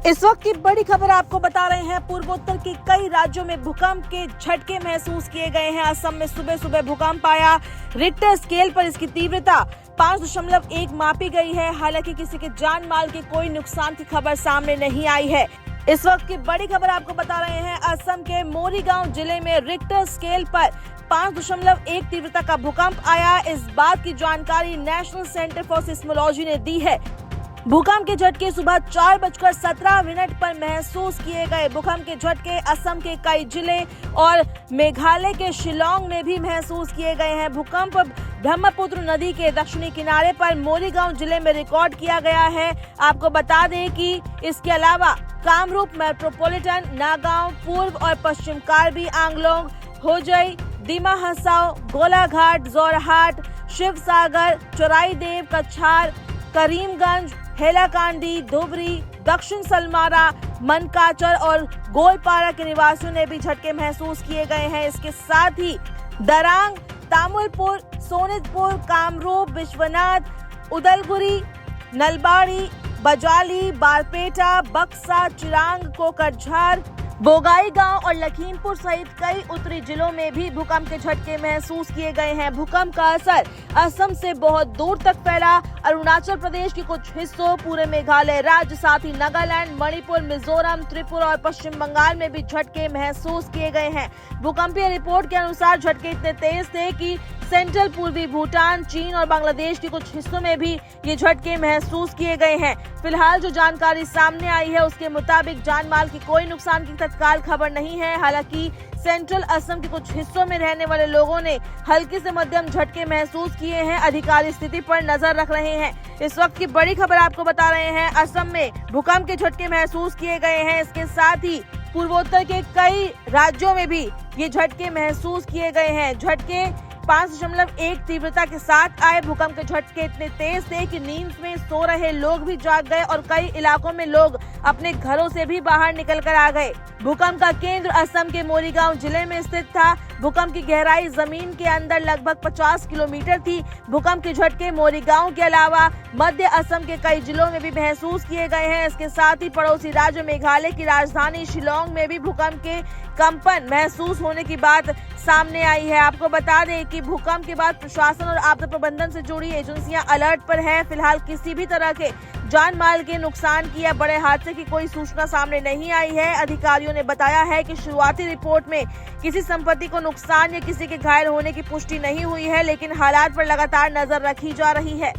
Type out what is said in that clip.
इस वक्त की बड़ी खबर आपको बता रहे हैं। पूर्वोत्तर के कई राज्यों में भूकंप के झटके महसूस किए गए हैं। असम में सुबह सुबह भूकंप आया। रिक्टर स्केल पर इसकी तीव्रता 5.1 मापी गई है। हालांकि किसी के जान माल के कोई नुकसान की खबर सामने नहीं आई है। इस वक्त की बड़ी खबर आपको बता रहे हैं। असम के मोरीगांव जिले में रिक्टर स्केल पर 5.1 तीव्रता का भूकंप आया। इस बात की जानकारी नेशनल सेंटर फॉर सिस्मोलॉजी ने दी है। भूकंप के झटके सुबह 4:17 पर महसूस किए गए। भूकंप के झटके असम के कई जिले और मेघालय के शिलांग में भी महसूस किए गए हैं। भूकंप ब्रह्मपुत्र नदी के दक्षिणी किनारे पर मोरीगांव जिले में रिकॉर्ड किया गया है। आपको बता दें कि इसके अलावा कामरूप मेट्रोपॉलिटन, नागांव, पूर्व और पश्चिम कार्बी आंगलोंग, होजई, दीमा हसाओ, गोलाघाट, जोरहाट, शिवसागर, चोराईदेव, कछार, करीमगंज, हेलाकांडी, धुबरी, दक्षिण सलमारा, मनकाचर और गोलपारा के निवासियों ने भी झटके महसूस किए गए हैं। इसके साथ ही दरांग, तामुलपुर, सोनितपुर, कामरूप, विश्वनाथ, उदलगुरी, नलबाड़ी, बजाली, बारपेटा, बक्सा, चिरांग, कोकरझार, बोगाई गांव और लखीमपुर सहित कई उत्तरी जिलों में भी भूकंप के झटके महसूस किए गए हैं। भूकंप का असर असम से बहुत दूर तक फैला। अरुणाचल प्रदेश के कुछ हिस्सों, पूरे मेघालय राज्य, साथ ही नागालैंड, मणिपुर, मिजोरम, त्रिपुरा और पश्चिम बंगाल में भी झटके महसूस किए गए हैं। भूकंपीय रिपोर्ट के अनुसार झटके इतने तेज थे कि सेंट्रल पूर्वी भूटान, चीन और बांग्लादेश के कुछ हिस्सों में भी ये झटके महसूस किए गए हैं। फिलहाल जो जानकारी सामने आई है उसके मुताबिक जान माल की कोई नुकसान की तत्काल खबर नहीं है। हालांकि सेंट्रल असम के कुछ हिस्सों में रहने वाले लोगों ने हल्के से मध्यम झटके महसूस किए हैं। अधिकारी स्थिति पर नजर रख रहे हैं। इस वक्त की बड़ी खबर आपको बता रहे हैं। असम में भूकंप के झटके महसूस किए गए हैं। इसके साथ ही पूर्वोत्तर के कई राज्यों में भी ये झटके महसूस किए गए हैं। झटके 5.1 तीव्रता के साथ आए। भूकंप के झटके इतने तेज थे कि नींद में सो रहे लोग भी जाग गए और कई इलाकों में लोग अपने घरों से भी बाहर निकल कर आ गए। भूकंप का केंद्र असम के मोरीगांव जिले में स्थित था। भूकंप की गहराई जमीन के अंदर लगभग 50 किलोमीटर थी। भूकंप के झटके मोरीगांव के अलावा मध्य असम के कई जिलों में भी महसूस किए गए हैं। इसके साथ ही पड़ोसी राज्य मेघालय की राजधानी शिलांग में भी भूकंप के कंपन महसूस होने की बात सामने आई है। आपको बता दें कि भूकंप के बाद प्रशासन और आपदा प्रबंधन से जुड़ी एजेंसियां अलर्ट पर हैं। फिलहाल किसी भी तरह के जान माल के नुकसान की या बड़े हादसे की कोई सूचना सामने नहीं आई है। अधिकारियों ने बताया है कि शुरुआती रिपोर्ट में किसी संपत्ति को नुकसान या किसी के घायल होने की पुष्टि नहीं हुई है, लेकिन हालात पर लगातार नजर रखी जा रही है।